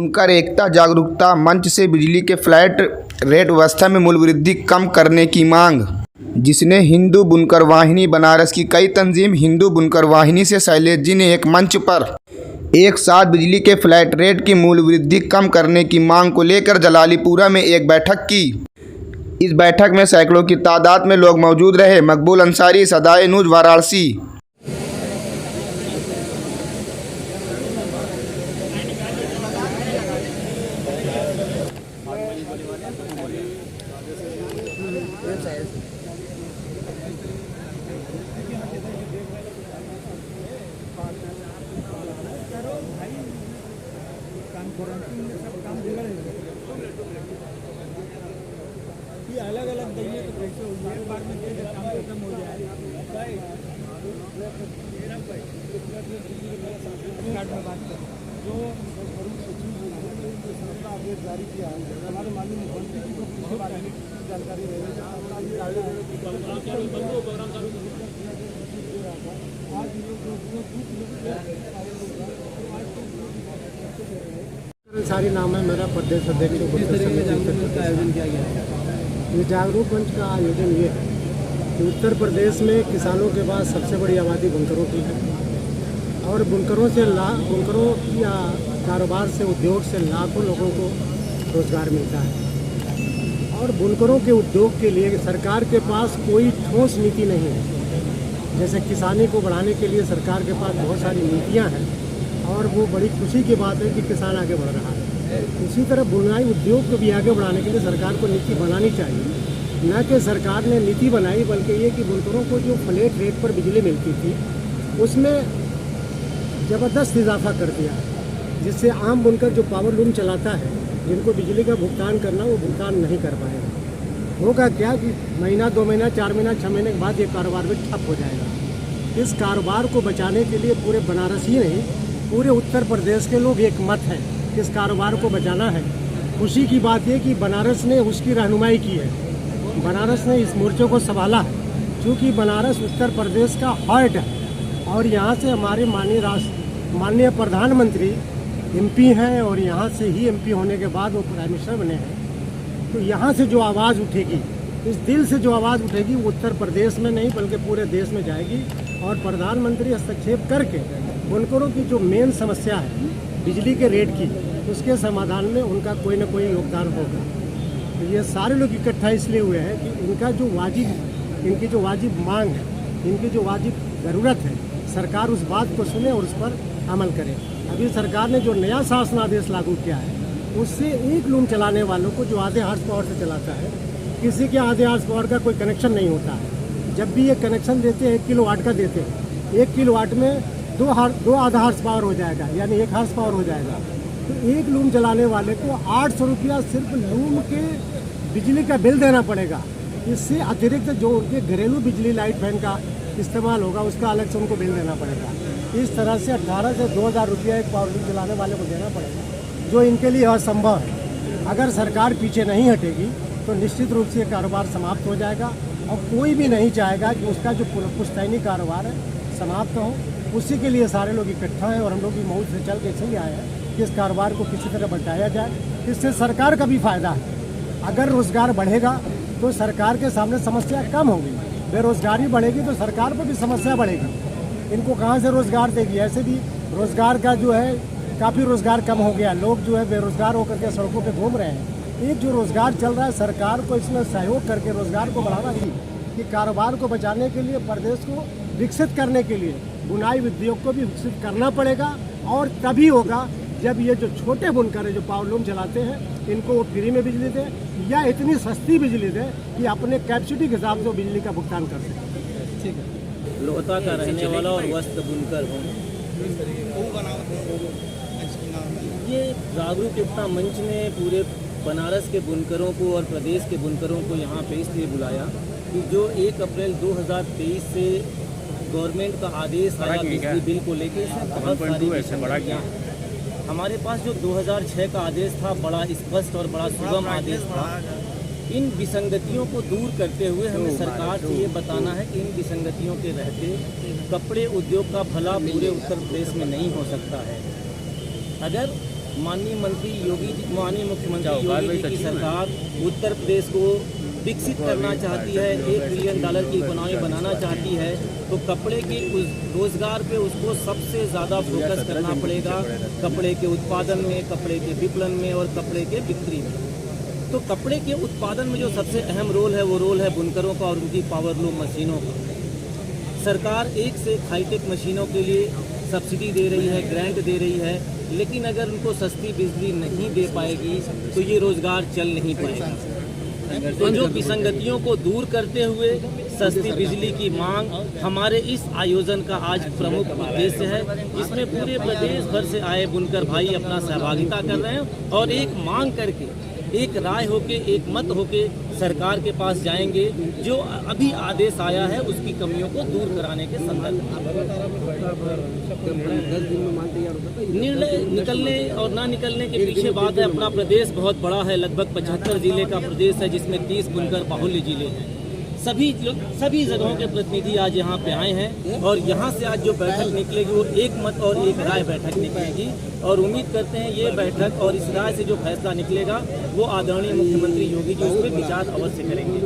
बुनकर एकता जागरूकता मंच से बिजली के फ्लैट रेट व्यवस्था में मूल्य वृद्धि कम करने की मांग, जिसने हिंदू बुनकर वाहिनी बनारस की कई तंजीम हिंदू बुनकर वाहिनी से शैलेश जी ने एक मंच पर एक साथ बिजली के फ्लैट रेट की मूल्य वृद्धि कम करने की मांग को लेकर जलालीपुरा में एक बैठक की। इस बैठक में सैकड़ों की तादाद में लोग मौजूद रहे। मकबूल अंसारी, सदाए न्यूज़, वाराणसी। अलग अलग दैनिक तो कैसे हो जाए, एक बार में काम खत्म हो जाए। कार्ड में बात करें जो आदेश जारी किया है, हमारे माननीय मुख्यमंत्री जी को इसके बारे में जानकारी रहेगी। सारी नाम है मेरा, प्रदेश अध्यक्ष का आयोजन किया गया है। ये जागरूक मंच का आयोजन ये है कि उत्तर प्रदेश में किसानों के पास सबसे बड़ी आबादी बुनकरों की है और बुनकरों या कारोबार से, उद्योग से लाखों लोगों को रोजगार मिलता है। और बुनकरों के उद्योग के लिए सरकार के पास कोई ठोस नीति नहीं है। जैसे किसानी को बढ़ाने के लिए सरकार के पास बहुत सारी नीतियाँ हैं और वो बड़ी खुशी की बात है कि किसान आगे बढ़ रहा है। उसी तरह बुनाई उद्योग को भी आगे बढ़ाने के लिए सरकार को नीति बनानी चाहिए। न कि सरकार ने नीति बनाई, बल्कि ये कि बुनकरों को जो फ्लैट रेट पर बिजली मिलती थी उसमें ज़बरदस्त इजाफा कर दिया, जिससे आम बुनकर जो पावर लूम चलाता है, जिनको बिजली का भुगतान करना, वो भुगतान नहीं कर पाएगा। होगा क्या कि महीना, 2 महीना, 4 महीना, 6 महीने के बाद ये कारोबार भी ठप हो जाएगा। इस कारोबार को बचाने के लिए पूरे बनारस ही नहीं, पूरे उत्तर प्रदेश के लोग एक मत हैं, इस कारोबार को बचाना है। खुशी की बात यह कि बनारस ने उसकी रहनुमाई की है, बनारस ने इस मोर्चे को संभाला है, क्योंकि बनारस उत्तर प्रदेश का हार्ट है और यहाँ से हमारे माननीय प्रधानमंत्री एमपी हैं और यहाँ से ही एमपी होने के बाद वो प्राइम मिनिस्टर बने हैं। तो यहाँ से जो आवाज़ उठेगी, इस दिल से जो आवाज़ उठेगी, वो उत्तर प्रदेश में नहीं बल्कि पूरे देश में जाएगी। और प्रधानमंत्री हस्तक्षेप करके बुनकरों की जो मेन समस्या है बिजली के रेट की, उसके समाधान में उनका कोई ना कोई योगदान होगा। तो ये सारे लोग इकट्ठा इसलिए हुए हैं कि इनकी जो वाजिब मांग है, इनकी जो वाजिब ज़रूरत है, सरकार उस बात को सुने और उस पर अमल करे। अभी सरकार ने जो नया शासनादेश लागू किया है, उससे एक लूम चलाने वालों को जो आधे हार्स पावर से चलाता है, किसी के आधे हार्स पावर का कोई कनेक्शन नहीं होता है। जब भी ये कनेक्शन देते हैं 1 किलोवाट का देते हैं, 1 किलोवाट में 2 आधा हार्स पावर हो जाएगा, यानी 1 हार्स पावर हो जाएगा। तो एक लूम चलाने वाले को 800 रुपया सिर्फ लूम के बिजली का बिल देना पड़ेगा। इससे अतिरिक्त जो उनके घरेलू बिजली, लाइट, फैन का इस्तेमाल होगा, उसका अलग से उनको बिल देना पड़ेगा। इस तरह से 18 से 2000 रुपया एक पावर लूम चलाने वाले को देना पड़ेगा, जो इनके लिए असंभव है। अगर सरकार पीछे नहीं हटेगी तो निश्चित रूप से कारोबार समाप्त हो जाएगा और कोई भी नहीं चाहेगा कि उसका जो पुश्तैनी कारोबार है समाप्त हो। उसी के लिए सारे लोग इकट्ठा हैं और हम लोग भी मऊ से चल के इसलिए आए हैं कि इस कारोबार को किसी तरह बढ़ाया जाए। इससे सरकार का भी फायदा है। अगर रोजगार बढ़ेगा तो सरकार के सामने समस्या कम होगी, बेरोजगारी बढ़ेगी तो सरकार पर भी समस्या बढ़ेगी। इनको कहाँ से रोजगार देगी? ऐसे भी रोजगार का जो है काफ़ी रोजगार कम हो गया, लोग जो है बेरोजगार होकर के सड़कों पर घूम रहे हैं। एक जो रोजगार चल रहा है, सरकार को इसमें सहयोग करके रोजगार को बढ़ावा दी कि कारोबार को बचाने के लिए, प्रदेश को विकसित करने के लिए बुनाई उद्योग को भी विकसित करना पड़ेगा। और तभी होगा जब ये जो छोटे बुनकर है, जो पावर लूम चलाते हैं, इनको वो फ्री में बिजली दें या इतनी सस्ती बिजली दें कि अपने कैपेसिटी के हिसाब से वो बिजली का भुगतान कर सकें। ठीक है। लोहता का रहने वाला और वस्त्र बुनकर हूँ। ये जागरूकता मंच ने पूरे बनारस के बुनकरों को और प्रदेश के बुनकरों को यहाँ पे इसलिए बुलाया कि जो 1 अप्रैल 2023 से गवर्नमेंट का आदेश आया बिजली बिल को लेकर, इसमें बहुत सारी विसंगतियाँ हैं। हमारे पास जो 2006 का आदेश था, बड़ा स्पष्ट और बड़ा सुगम आदेश था। इन विसंगतियों को दूर करते हुए हमें सरकार से ये बताना है कि इन विसंगतियों के रहते कपड़े उद्योग का भला पूरे उत्तर प्रदेश में नहीं हो सकता है। अगर माननीय मुख्यमंत्री योगी जी की सरकार उत्तर प्रदेश को विकसित करना चाहती है, $1 बिलियन की इकोनॉमी बनाना चाहती है, तो कपड़े के उस रोज़गार पे उसको सबसे ज़्यादा फोकस करना पड़ेगा, कपड़े के उत्पादन में, कपड़े के विपणन में और कपड़े के बिक्री में। तो कपड़े के उत्पादन में जो सबसे अहम रोल है वो रोल है बुनकरों का और उनकी पावरलूम मशीनों का। सरकार एक से एक हाईटेक मशीनों के लिए सब्सिडी दे रही है, ग्रांट दे रही है, लेकिन अगर उनको सस्ती बिजली नहीं दे पाएगी तो ये रोज़गार चल नहीं पाएगा। तो जो विसंगतियों को दूर करते हुए सस्ती बिजली की मांग हमारे इस आयोजन का आज प्रमुख उद्देश्य है, जिसमें पूरे प्रदेश भर से आए बुनकर भाई अपना सहभागिता कर रहे हैं और एक मांग करके, एक राय होके, एक मत होके सरकार के पास जाएंगे, जो अभी आदेश आया है उसकी कमियों को दूर कराने के संदर्भ में। निर्णय निकलने और ना निकलने के पीछे बात है, अपना प्रदेश बहुत बड़ा है, लगभग 75 जिले का प्रदेश है, जिसमें 30 बुनकर बाहुल्य जिले हैं। सभी जगहों के प्रतिनिधि आज यहाँ पे आए हैं और यहाँ से आज जो बैठक निकलेगी वो एक मत और एक राय बैठक निकलेगी और उम्मीद करते हैं ये बैठक और इस राय से जो फैसला निकलेगा वो आदरणीय मुख्यमंत्री योगी जी उस पर विचार अवश्य करेंगे।